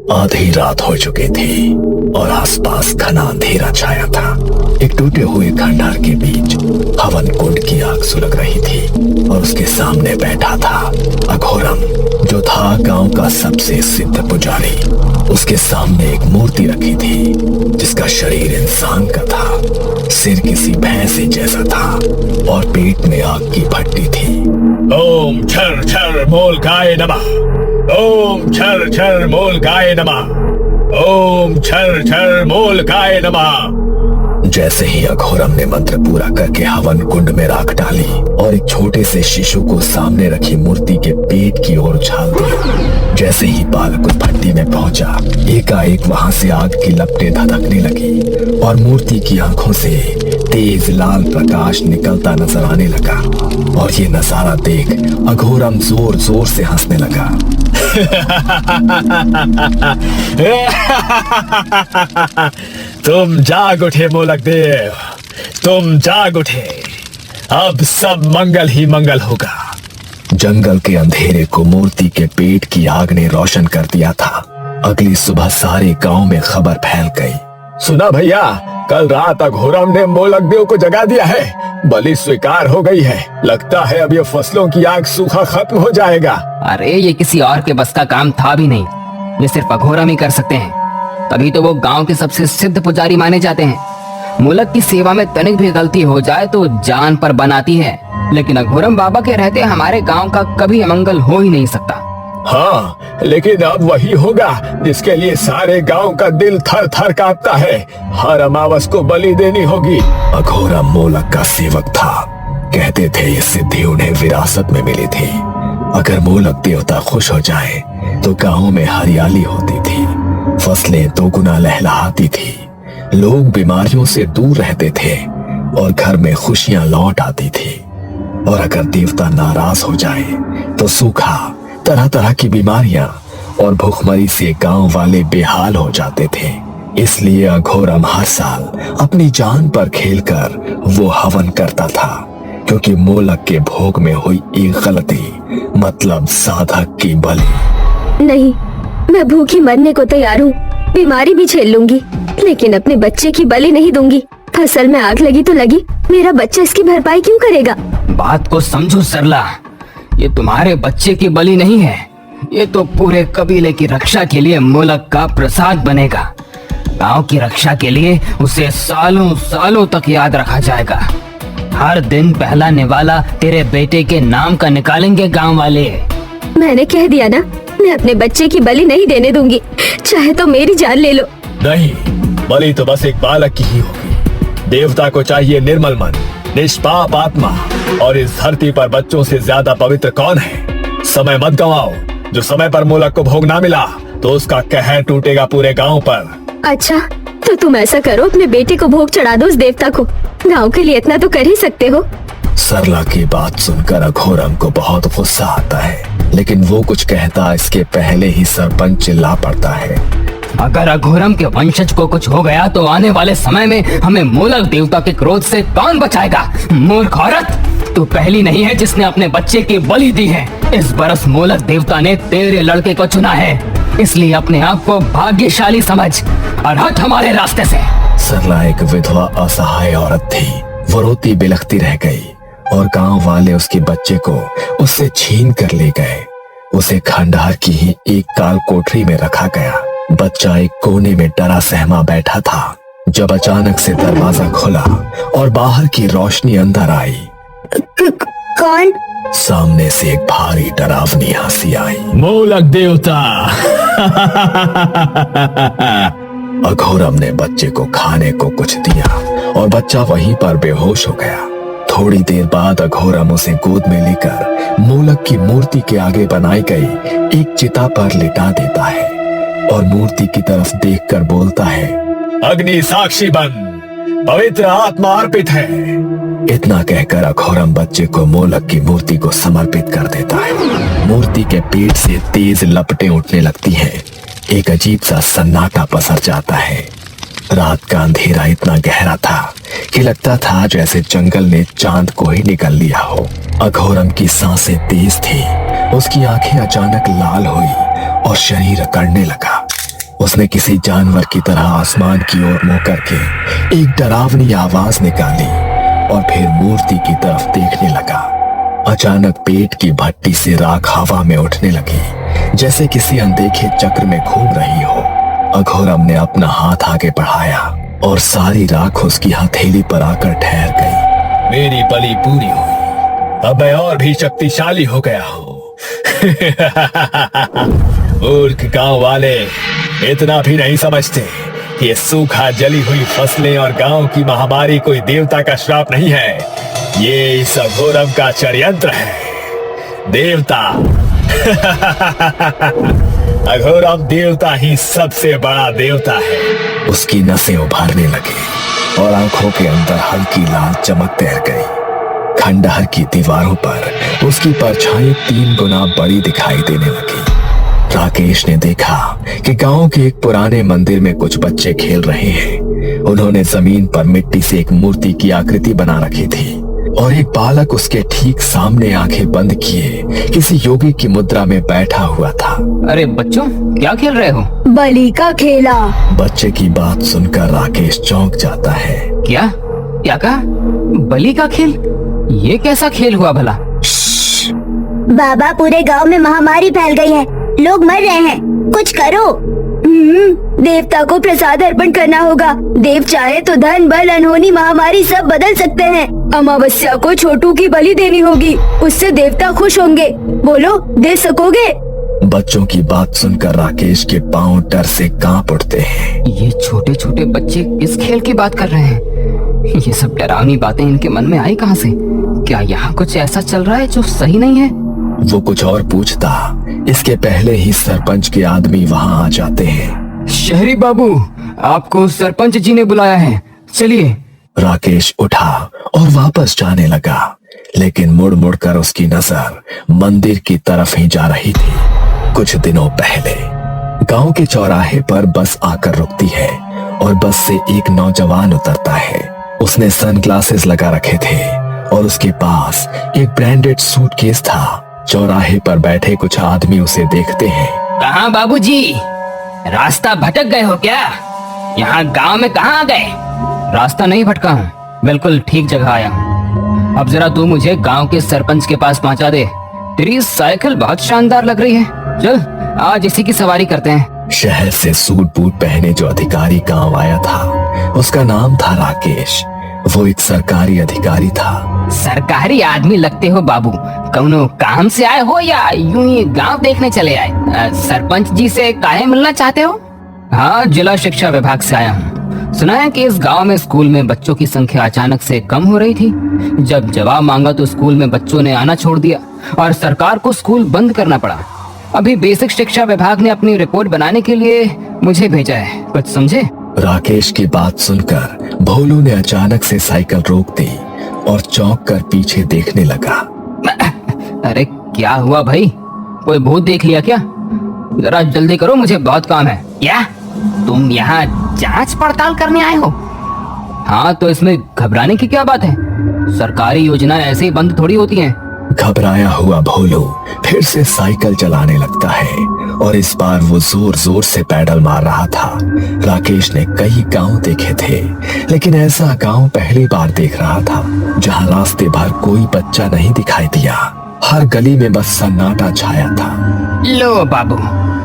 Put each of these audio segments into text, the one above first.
आधी रात हो चुकी थी और आसपास घना अंधेरा छाया था। एक टूटे हुए खंडहर के बीच हवन कुंड की आग सुलग रही थी और उसके सामने बैठा था अघोरम, जो था गांव का सबसे सिद्ध पुजारी। उसके सामने एक मूर्ति रखी थी जिसका शरीर इंसान का था, सिर किसी भैंस जैसा था और पेट में आग की भट्टी थी। ओम छर छर मोल गाय नमः, ओम छर छर मोल गाय नमः, ओम छर छर मोल गाय नमः। जैसे ही अघोरम ने मंत्र पूरा करके हवन कुंड में राख डाली और एक छोटे से शिशु को सामने रखी मूर्ति के पेट की ओर उछाल दिया। जैसे ही बालक उस भट्टी में पहुंचा, एकाएक वहां से आग की लपटें धधकने लगी और मूर्ति की आंखों से तेज लाल प्रकाश निकलता नजर आने लगा। और ये नजारा देख अघोरम जोर जोर से हंसने लगा। तुम जाग उठे मोलक देव, तुम जाग उठे। अब सब मंगल ही मंगल होगा। जंगल के अंधेरे को मूर्ति के पेट की आग ने रोशन कर दिया था। अगली सुबह सारे गांव में खबर फैल गई। सुना भैया, कल रात अघोरम ने मोलक देव को जगा दिया है। बलि स्वीकार हो गई है। लगता है अब ये फसलों की आग सूखा खत्म हो जाएगा। अरे ये किसी और के बस का काम था भी नहीं, ये सिर्फ अघोरम ही कर सकते हैं। तभी तो वो गांव के सबसे सिद्ध पुजारी माने जाते हैं। मुलक की सेवा में तनिक भी गलती हो जाए तो जान पर बनाती है, लेकिन अघोरम बाबा के रहते हमारे गांव का कभी अमंगल हो ही नहीं सकता। हाँ, लेकिन अब वही होगा जिसके लिए सारे गांव का दिल थर थर कांपता है। हर अमावस को बलि देनी होगी। अघोरम मोलक का सेवक था। कहते थे ये सिद्धि उन्हें विरासत में मिली थी। अगर मोलक देवता खुश हो जाए तो गांव में हरियाली होती थी, फसलें दोगुना लहलहाती थी, लोग बीमारियों से दूर रहते थे और घर में खुशियां लौट आती थी। और अगर देवता नाराज हो जाए तो सूखा, तरह तरह की बीमारियां और भूखमरी से गांव वाले बेहाल हो जाते थे। इसलिए अघोरम हर साल अपनी जान पर खेलकर वो हवन करता था, क्योंकि मोलक के भोग में हुई एक गलती, मतलब साधक की बलि। नहीं, मैं भूखी मरने को तैयार हूँ, बीमारी भी झेल लूंगी, लेकिन अपने बच्चे की बलि नहीं दूंगी। फसल में आग लगी तो लगी, मेरा बच्चा इसकी भरपाई क्यों करेगा? बात को समझो सरला, ये तुम्हारे बच्चे की बलि नहीं है, ये तो पूरे कबीले की रक्षा के लिए मोलक का प्रसाद बनेगा। गांव की रक्षा के लिए उसे सालों सालों तक याद रखा जाएगा। हर दिन पहला निवाला तेरे बेटे के नाम का निकालेंगे गांव वाले। मैंने कह दिया ना, मैं अपने बच्चे की बलि नहीं देने दूंगी, चाहे तो मेरी जान ले लो। नहीं, बलि तो बस एक बालक की ही होगी। देवता को चाहिए निर्मल मन, निष्पाप आत्मा। और इस धरती पर बच्चों से ज्यादा पवित्र कौन है? समय मत गंवाओ। जो समय पर मोलक को भोग ना मिला तो उसका कहर टूटेगा पूरे गांव पर। अच्छा, तो तुम ऐसा करो, अपने बेटे को भोग चढ़ा दो उस देवता को। गांव के लिए इतना तो कर ही सकते हो। सरला की बात सुनकर अघोरम को बहुत गुस्सा आता है, लेकिन वो कुछ कहता इसके पहले ही सरपंच चिल्ला पड़ता है। अगर अघोरम के वंशज को कुछ हो गया तो आने वाले समय में हमें मोलक देवता के क्रोध से कौन बचाएगा? मूर्ख औरत, तू पहली नहीं है जिसने अपने बच्चे की बलि दी है। इस बरस मोलक देवता ने तेरे लड़के को चुना है, इसलिए अपने आप को भाग्यशाली समझ और हट हमारे रास्ते से। सरला एक विधवा असहाय औरत थी। वो रोती बिलखती रह गई और गांव वाले उसके बच्चे को उससे छीन कर ले गए। उसे खंडहर की ही एक काल कोठरी में रखा गया। बच्चा एक कोने में डरा सहमा बैठा था, जब अचानक से दरवाजा खुला और बाहर की रोशनी अंदर आई। कौन? सामने से एक भारी डरावनी हंसी आई। मोलक देवता। अघोरम ने बच्चे को खाने को कुछ दिया और बच्चा वहीं पर बेहोश हो गया। थोड़ी देर बाद अघोरम उसे गोद में लेकर मोलक की मूर्ति के आगे बनाई गई एक चिता पर लिटा देता है और मूर्ति की तरफ देखकर बोलता है, अग्नि साक्षी बन, पवित्र आत्मा अर्पित है। इतना कहकर अघोरम बच्चे को मोलक की मूर्ति को समर्पित कर देता है। मूर्ति के पेट से तेज लपटें उठने लगती हैं। एक अजीब सा सन्नाटा पसर जाता है। रात का अंधेरा इतना गहरा था कि लगता था जैसे जंगल ने चांद को ही निकल लिया हो। अघोरम की सांसें तेज थी, उसकी आंखें अचानक लाल हुई और शरीर अकड़ने लगा। उसने किसी जानवर की तरह आसमान की ओर मुंह करके एक डरावनी आवाज निकाली और फिर मूर्ति की तरफ देखने लगा। अचानक पेट की भट्टी से राख हवा में उठने लगी, जैसे किसी अनदेखे चक्र में घूम रही हो। अघोरम ने अपना हाथ आगे बढ़ाया और सारी राख उसकी हथेली पर आकर ठहर गई। मेरी बलि पूरी हुई, अब मैं और भी शक्तिशाली हो गया हूँ। मूर्ख गांव वाले इतना भी नहीं समझते कि ये सूखा जली हुई फसलें और गांव की महामारी कोई देवता का श्राप नहीं है, ये इस अघोरम का षड्यंत्र है। देवता अघोरम देवता ही सबसे बड़ा देवता है। उसकी नसें उभारने लगी और आंखों के अंदर हल्की लाल चमक तैर गई। खंडहर की दीवारों पर उसकी परछाई 3 गुना बड़ी दिखाई देने लगी। राकेश ने देखा कि गांव के एक पुराने मंदिर में कुछ बच्चे खेल रहे हैं। उन्होंने जमीन पर मिट्टी से एक मूर्ति की आकृति बना रखी थी और एक बालक उसके ठीक सामने आंखें बंद किए किसी योगी की मुद्रा में बैठा हुआ था। अरे बच्चों, क्या खेल रहे हो? बलि का खेला। बच्चे की बात सुनकर राकेश चौंक जाता है। क्या क्या कहा? बलि का खेल? ये कैसा खेल हुआ भला? बाबा, पूरे गांव में महामारी फैल गई है, लोग मर रहे हैं, कुछ करो। देवता को प्रसाद अर्पण करना होगा। देव चाहे तो धन बल अनहोनी महामारी सब बदल सकते हैं। अमावस्या को छोटू की बलि देनी होगी, उससे देवता खुश होंगे। बोलो, दे सकोगे? बच्चों की बात सुनकर राकेश के पांव डर से कांप उठते हैं। ये छोटे छोटे बच्चे किस खेल की बात कर रहे हैं? ये सब डरावनी बातें इनके मन में आई कहां से? क्या यहाँ कुछ ऐसा चल रहा है जो सही नहीं है? वो कुछ और पूछता, इसके पहले ही सरपंच के आदमी वहाँ आ जाते हैं। शहरी बाबू, आपको सरपंच जी ने बुलाया है, चलिए। राकेश उठा और वापस जाने लगा, लेकिन मुड़ मुड़ कर उसकी नजर मंदिर की तरफ ही जा रही थी। कुछ दिनों पहले गांव के चौराहे पर बस आकर रुकती है और बस से एक नौजवान उतरता है। उसने सनग्लासेस लगा रखे थे और उसके पास एक ब्रांडेड सूटकेस था। चौराहे पर बैठे कुछ आदमी उसे देखते हैं। कहाँ बाबूजी, रास्ता भटक गए हो क्या? यहाँ गांव में कहाँ आ गए? रास्ता नहीं भटका हूँ, बिल्कुल ठीक जगह आया हूँ। अब जरा तू मुझे गांव के सरपंच के पास पहुँचा दे। तेरी साइकिल बहुत शानदार लग रही है, चल आज इसी की सवारी करते हैं। शहर से सूट बूट पहने जो अधिकारी गांव आया था, उसका नाम था राकेश। वो एक सरकारी अधिकारी था। सरकारी आदमी लगते हो बाबू, कौनो काम से आए हो या यूं ही गांव देखने चले आए? सरपंच जी से काहे मिलना चाहते हो? हाँ, जिला शिक्षा विभाग से आया हूँ। सुना है कि इस गांव में स्कूल में बच्चों की संख्या अचानक से कम हो रही थी। जब जवाब मांगा तो स्कूल में बच्चों ने आना छोड़ दिया और सरकार को स्कूल बंद करना पड़ा। अभी बेसिक शिक्षा विभाग ने अपनी रिपोर्ट बनाने के लिए मुझे भेजा है, कुछ समझे? राकेश की बात सुनकर भोलू ने अचानक से साइकिल रोक दी और चौंक कर पीछे देखने लगा। अरे क्या हुआ भाई, कोई भूत देख लिया क्या? जरा जल्दी करो, मुझे बहुत काम है। क्या तुम यहाँ जांच पड़ताल करने आए हो? हाँ, तो इसमें घबराने की क्या बात है? सरकारी योजनाएं ऐसे ही बंद थोड़ी होती हैं। घबराया हुआ भोलू फिर से साइकिल चलाने लगता है और इस बार वो जोर जोर से पैडल मार रहा था। राकेश ने कई गांव देखे थे, लेकिन ऐसा गांव पहली बार देख रहा था जहां रास्ते भर कोई बच्चा नहीं दिखाई दिया। हर गली में बस सन्नाटा छाया था। लो बाबू,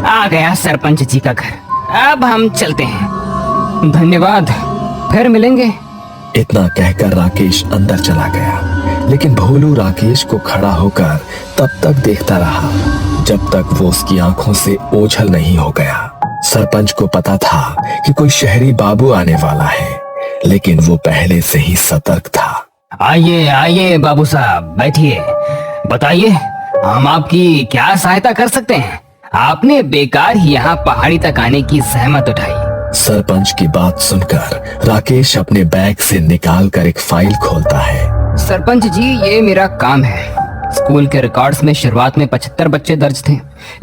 आ गया सरपंच जी का घर, अब हम चलते हैं। धन्यवाद, फिर मिलेंगे। इतना कहकर राकेश अंदर चला गया, लेकिन भोलू राकेश को खड़ा होकर तब तक देखता रहा जब तक वो उसकी आंखों से ओझल नहीं हो गया। सरपंच को पता था कि कोई शहरी बाबू आने वाला है, लेकिन वो पहले से ही सतर्क था। आइए आइए बाबू साहब, बैठिए। बताइए, हम आपकी क्या सहायता कर सकते हैं? आपने बेकार ही यहाँ पहाड़ी तक आने की जहमत उठाई। सरपंच की बात सुनकर राकेश अपने बैग से निकाल कर एक फाइल खोलता है। सरपंच जी, ये मेरा काम है। स्कूल के रिकॉर्ड्स में शुरुआत में 75 बच्चे दर्ज थे,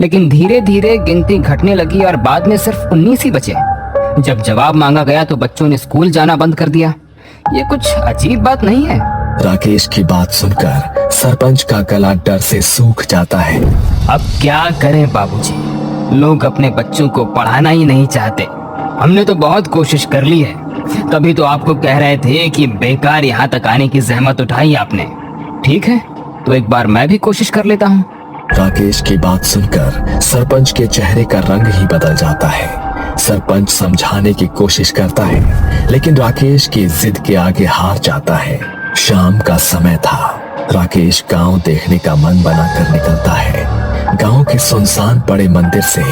लेकिन धीरे धीरे गिनती घटने लगी और बाद में सिर्फ 19 ही बचे। जब जवाब मांगा गया तो बच्चों ने स्कूल जाना बंद कर दिया। ये कुछ अजीब बात नहीं है? राकेश की बात सुनकर सरपंच का गला डर से सूख जाता है। अब क्या करें बाबूजी, लोग अपने बच्चों को पढ़ाना ही नहीं चाहते। हमने तो बहुत कोशिश कर ली है, तभी तो आपको कह रहे थे कि बेकार यहाँ तक आने की जहमत उठाई आपने। ठीक है, तो एक बार मैं भी कोशिश कर लेता हूँ। राकेश की बात सुनकर सरपंच के चेहरे का रंग ही बदल जाता है। सरपंच समझाने की कोशिश करता है, लेकिन राकेश की जिद के आगे हार जाता है। शाम का समय था। राकेश गांव देखने का मन बनाकर निकलता है। गांव के सुनसान पड़े मंदिर से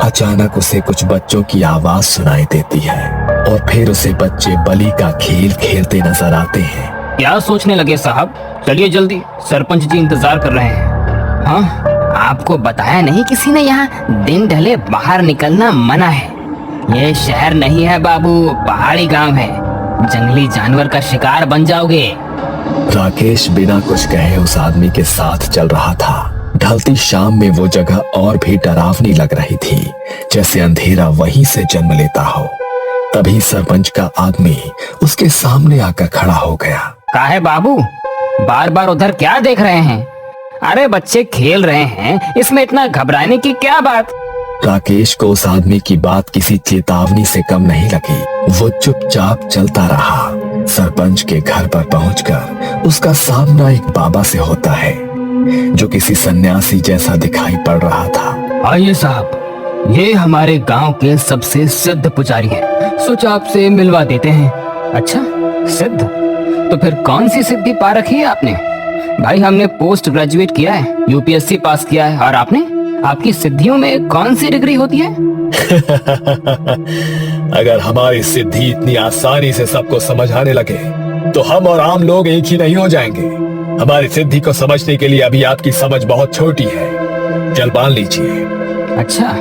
अचानक उसे कुछ बच्चों की आवाज सुनाई देती है और फिर उसे बच्चे बलि का खेल खेलते नजर आते हैं। क्या सोचने लगे साहब? चलिए जल्दी, सरपंच जी इंतजार कर रहे हैं। हाँ, आपको बताया नहीं किसी ने यहाँ दिन ढले बाहर निकलना मना है। ये शहर नहीं है बाबू, पहाड़ी गांव है। जंगली जानवर का शिकार बन जाओगे। राकेश बिना कुछ कहे उस आदमी के साथ चल रहा था। ढलती शाम में वो जगह और भी डरावनी लग रही थी, जैसे अंधेरा वहीं से जन्म लेता हो। तभी सरपंच का आदमी उसके सामने आकर खड़ा हो गया। काहे बाबू, बार बार उधर क्या देख रहे हैं? अरे बच्चे खेल रहे हैं, इसमें इतना घबराने की क्या बात? राकेश को उस आदमी की बात किसी चेतावनी से कम नहीं लगी। वो चुपचाप चलता रहा। सरपंच के घर पर पहुंचकर उसका सामना एक बाबा से होता है, जो किसी सन्यासी जैसा दिखाई पड़ रहा था। आइए साहब, ये हमारे गांव के सबसे सिद्ध पुजारी हैं। सोचा आपसे मिलवा देते हैं। अच्छा, सिद्ध? तो फिर कौन सी सिद्धि पा रखी है आपने? भाई हमने पोस्ट ग्रेजुएट किया है, यूपीएससी पास किया है, और आपने? आपकी सिद्धियों में कौन सी डिग्री होती है? अगर हमारी सिद्धि इतनी आसानी से सबको समझ आने लगे तो हम और आम लोग एक ही नहीं हो जाएंगे। हमारी सिद्धि को समझने के लिए अभी आपकी समझ बहुत छोटी है। जल मान लीजिए। अच्छा,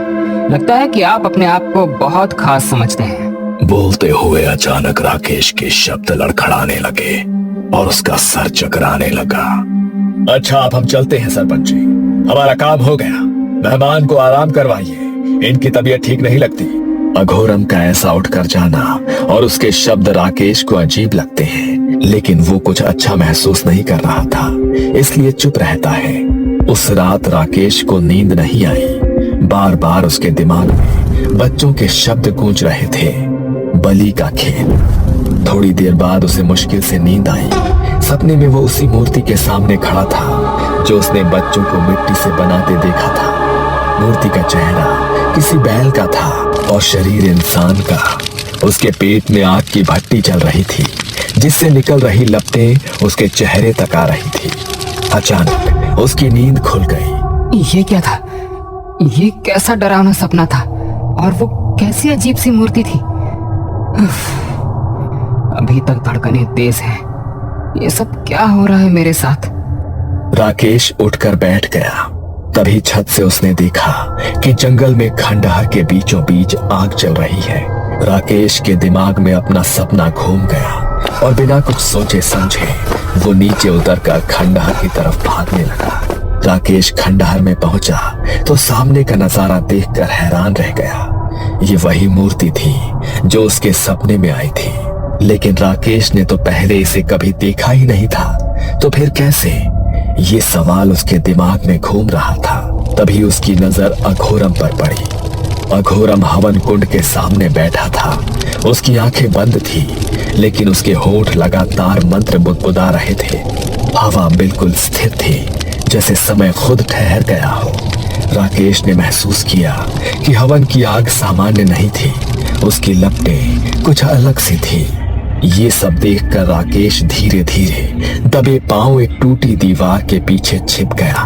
लगता है कि आप अपने आप को बहुत खास समझते हैं। बोलते हुए अचानक राकेश के शब्द लड़खड़ाने लगे और उसका सर चकराने लगा। अच्छा, अब हम चलते हैं सरपंच जी, हमारा काम हो गया। मेहमान को आराम करवाइए, इनकी तबीयत ठीक नहीं लगती। अघोरम का ऐसा उठकर जाना और उसके शब्द राकेश को अजीब लगते हैं, लेकिन वो कुछ अच्छा महसूस नहीं कर रहा था, इसलिए चुप रहता है। उस रात राकेश को नींद नहीं आई। बार बार उसके दिमाग में बच्चों के शब्द गूंज रहे थे। बलि का खेल। थोड़ी देर बाद उसे मुश्किल से नींद आई। सपने में वो उसी मूर्ति के सामने खड़ा था जो उसने बच्चों को मिट्टी से बनाते देखा था। मूर्ति का चेहरा किसी बैल का था और शरीर इंसान का। उसके पेट में आग की भट्टी चल रही थी, जिससे निकल रही लपटें उसके चेहरे तक आ रही थी। अचानक उसकी नींद खुल गई। ये क्या था? ये कैसा डरावना सपना था? और वो कैसी अजीब सी मूर्ति थी? अभी तक धड़कनें तेज हैं। ये सब क्या हो रहा है मेरे साथ? राकेश उठकर बैठ गया। तभी छत से उसने देखा कि जंगल में खंडहर के बीचों बीच आग चल रही है। राकेश के दिमाग में अपना सपना घूम गया और बिना कुछ सोचे समझे वो नीचे उतरकर खंडहर की तरफ भागने लगा। राकेश खंडहर में पहुंचा तो सामने का नजारा देखकर हैरान रह गया। ये वही मूर्ति थी जो उसके सपने में आई थी, लेकिन राकेश ने तो पहले इसे कभी देखा ही नहीं था, तो फिर कैसे? ये सवाल उसके दिमाग में घूम रहा था। तभी उसकी नजर अघोरम पर पड़ी। अघोरम हवन कुंड के सामने बैठा था। उसकी आंखें बंद थी, लेकिन उसके होठ लगातार मंत्र बुदबुदा रहे थे। हवा बिल्कुल स्थिर थी, जैसे समय खुद ठहर गया हो। राकेश ने महसूस किया कि हवन की आग सामान्य नहीं थी, उसकी लपटें कुछ अलग सी थी। ये सब देखकर राकेश धीरे धीरे दबे पांव एक टूटी दीवार के पीछे छिप गया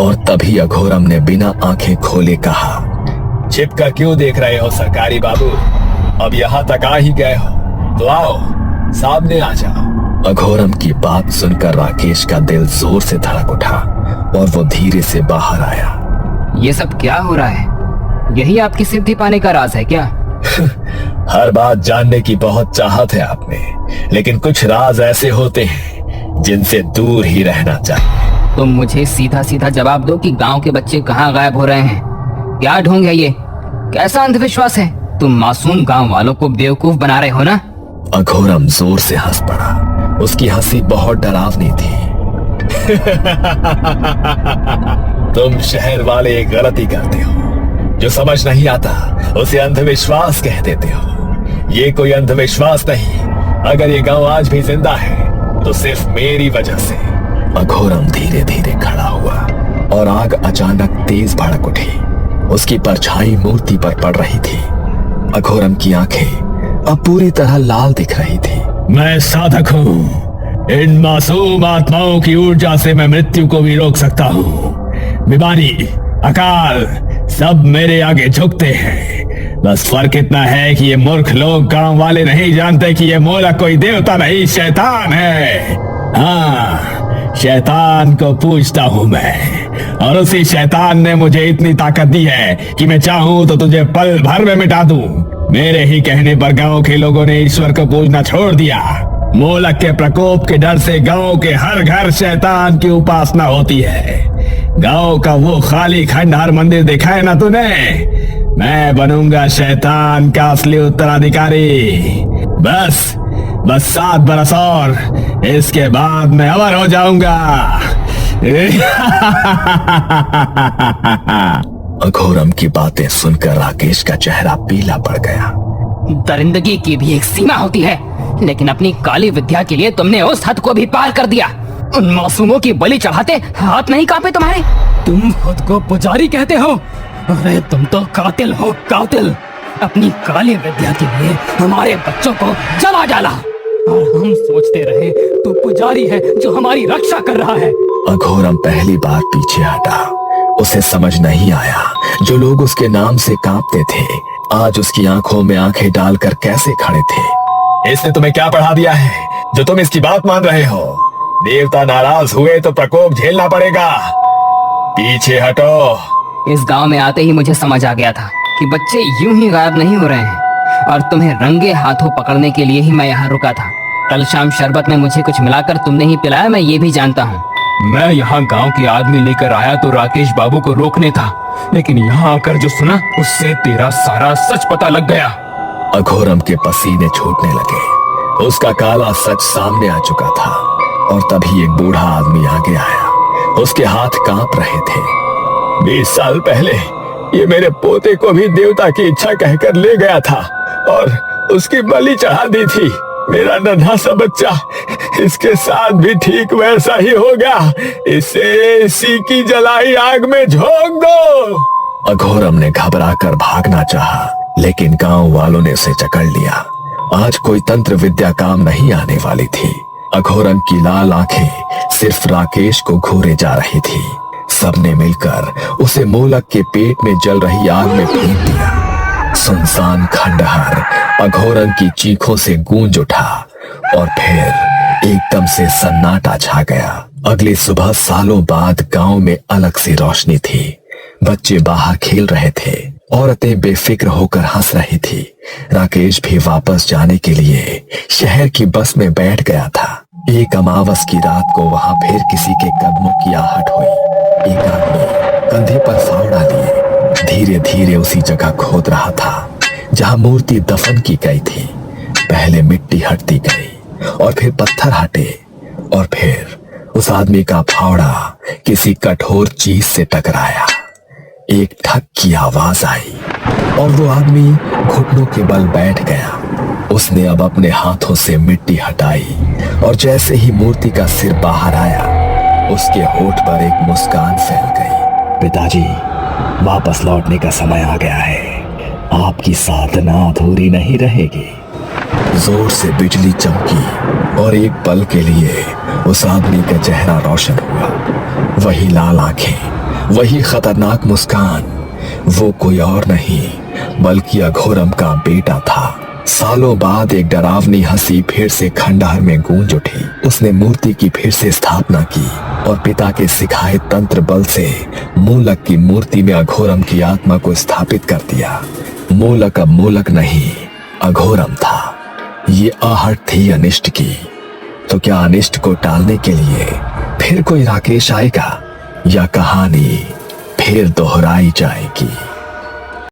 और तभी अघोरम ने बिना आंखें खोले कहा, छिपकर क्यों देख रहे हो सरकारी बाबू? अब यहाँ तक आ ही गए हो तो आओ, सामने आ जाओ। अघोरम की बात सुनकर राकेश का दिल जोर से धड़क उठा और वो धीरे से बाहर आया। ये सब क्या हो रहा है? यही आपकी सिद्धि पाने का राज है क्या? हर बात जानने की बहुत चाहत है आप में, लेकिन कुछ राज ऐसे होते हैं जिनसे दूर ही रहना चाहिए। तुम मुझे सीधा सीधा जवाब दो कि गांव के बच्चे कहाँ गायब हो रहे हैं? क्या ढोंग है ये? कैसा अंधविश्वास है? तुम मासूम गांव वालों को बेवकूफ बना रहे हो ना? अघोरम जोर से हंस पड़ा। उसकी हंसी बहुत डरावनी थी। तुम शहर वाले एक गलती करते हो। जो समझ नहीं आता उसे अंधविश्वास कह देते हो। ये कोई अंधविश्वास नहीं। अगर ये गांव आज भी जिंदा है तो सिर्फ मेरी वजह से। अघोरम धीरे धीरे खड़ा हुआ और आग अचानक तेज भड़क उठी। उसकी परछाई मूर्ति पर पड़ रही थी। अघोरम की आंखें अब पूरी तरह लाल दिख रही थी। मैं साधक हूँ। इन मासूम आत्माओं की ऊर्जा से मैं मृत्यु को भी रोक सकता हूँ। बीमारी, अकाल सब मेरे आगे झुकते हैं। बस फर्क इतना है कि ये मूर्ख लोग गांव वाले नहीं जानते कि ये मोलक कोई देवता नहीं, शैतान है। हाँ, शैतान को पूजता हूँ मैं, और उसी शैतान ने मुझे इतनी ताकत दी है कि मैं चाहूँ तो तुझे पल भर में मिटा दूं। मेरे ही कहने पर गांव के लोगों ने ईश्वर को पूजना छोड़ दिया। मोलक के प्रकोप के डर से गांव के हर घर शैतान की उपासना होती है। गांव का वो खाली खंडहर मंदिर देखा है ना तूने? मैं बनूंगा शैतान का असली उत्तराधिकारी। बस 7 बरस और इसके बाद मैं अमर हो जाऊंगा। अघोरम की बातें सुनकर राकेश का चेहरा पीला पड़ गया। दरिंदगी की भी एक सीमा होती है, लेकिन अपनी काली विद्या के लिए तुमने उस हद को भी पार कर दिया। उन मासूमों की बलि चढ़ाते हाथ नहीं कांपे तुम्हारे? तुम खुद को पुजारी कहते हो? अरे तुम तो कातिल हो, कातिल। अपनी काली विद्या के लिए हमारे बच्चों को जला डाला, और हम सोचते रहे तू पुजारी है जो हमारी रक्षा कर रहा है। अघोरम पहली बार पीछे हटा। उसे समझ नहीं आया जो लोग उसके नाम से कांपते थे आज उसकी आंखों में आंखें डालकर कैसे खड़े थे। इसने तुम्हें क्या पढ़ा दिया है जो तुम इसकी बात मान रहे हो? देवता नाराज हुए तो प्रकोप झेलना पड़ेगा। पीछे हटो। इस गांव में आते ही मुझे समझ आ गया था कि बच्चे यूं ही गायब नहीं हो रहे हैं, और तुम्हें रंगे हाथों पकड़ने के लिए ही मैं यहाँ रुका था। कल शाम शरबत में मुझे कुछ मिलाकर तुमने ही पिलाया, मैं ये भी जानता हूँ। मैं यहाँ गांव के आदमी लेकर आया तो राकेश बाबू को रोकने था, लेकिन यहाँ आकर जो सुना उससे तेरा सारा सच पता लग गया। अघोरम के पसीने छूटने लगे। उसका काला सच सामने आ चुका था, और तभी एक बूढ़ा आदमी आगे आया। उसके हाथ कांप रहे थे। 20 साल पहले ये मेरे पोते को भी देवता की इच्छा कहकर ले गया था और उसकी बलि चढ़ा दी थी। मेरा नन्हा सा बच्चा, इसके साथ भी ठीक वैसा ही होगा। इसे इसी की जलाई आग में झोंक दो। अघोरम ने घबराकर भागना चाहा, लेकिन गांव वालों ने उसे जकड़ लिया। आज कोई तंत्र विद्या काम नहीं आने वाली थी। अघोरम की लाल आंखें सिर्फ राकेश को घूरे जा रही थी। सबने मिलकर उसे मोलक के पेट में जल रही आग में फेंक दिया। सुनसान खंडहर अघोरम की चीखों से गूंज उठा, और फिर एकदम से सन्नाटा छा गया। अगली सुबह सालों बाद गांव में अलग सी रोशनी थी। बच्चे बाहर खेल रहे थे, औरतें बेफिक्र होकर हंस रही थी। राकेश भी वापस जाने के लिए शहर की बस में बैठ गया था। एक अमावस की रात को वहां फिर किसी के कदमों की आहट हुई। एक आदमी कंधे पर फावड़ा लिए धीरे धीरे उसी जगह खोद रहा था जहां मूर्ति दफन की गई थी। पहले मिट्टी हटती गई, और फिर पत्थर हटे, और फिर उस आदमी का फावड़ा किसी कठोर चीज से टकराया। एक ठक की आवाज आई, और वो आदमी घुटनों के बल बैठ गया। उसने अब अपने हाथों से मिट्टी हटाई, और जैसे ही मूर्ति का सिर बाहर आया, उसके होठ पर एक मुस्कान फैल गई। पिताजी, वापस लौटने का समय आ गया है। आपकी साधना अधूरी नहीं रहेगी। जोर से बिजली चमकी, और एक पल के लिए उस आदमी का चेहरा रोशन हुआ। वही लाल आंखें, वही खतरनाक मुस्कान। वो कोई और नहीं बल्कि अघोरम का बेटा था। सालों बाद एक डरावनी हंसी फिर से खंडहर में गूंज उठी। उसने मूर्ति की फिर से स्थापना की, और पिता के सिखाए तंत्र बल से मोलक की मूर्ति में अघोरम की आत्मा को स्थापित कर दिया। मोलक अब मोलक नहीं, अघोरम था। ये आहट थी अनिष्ट की। तो क्या अनिष्ट को टालने के लिए फिर कोई राकेश आएगा, या कहानी फिर दोहराई जाएगी?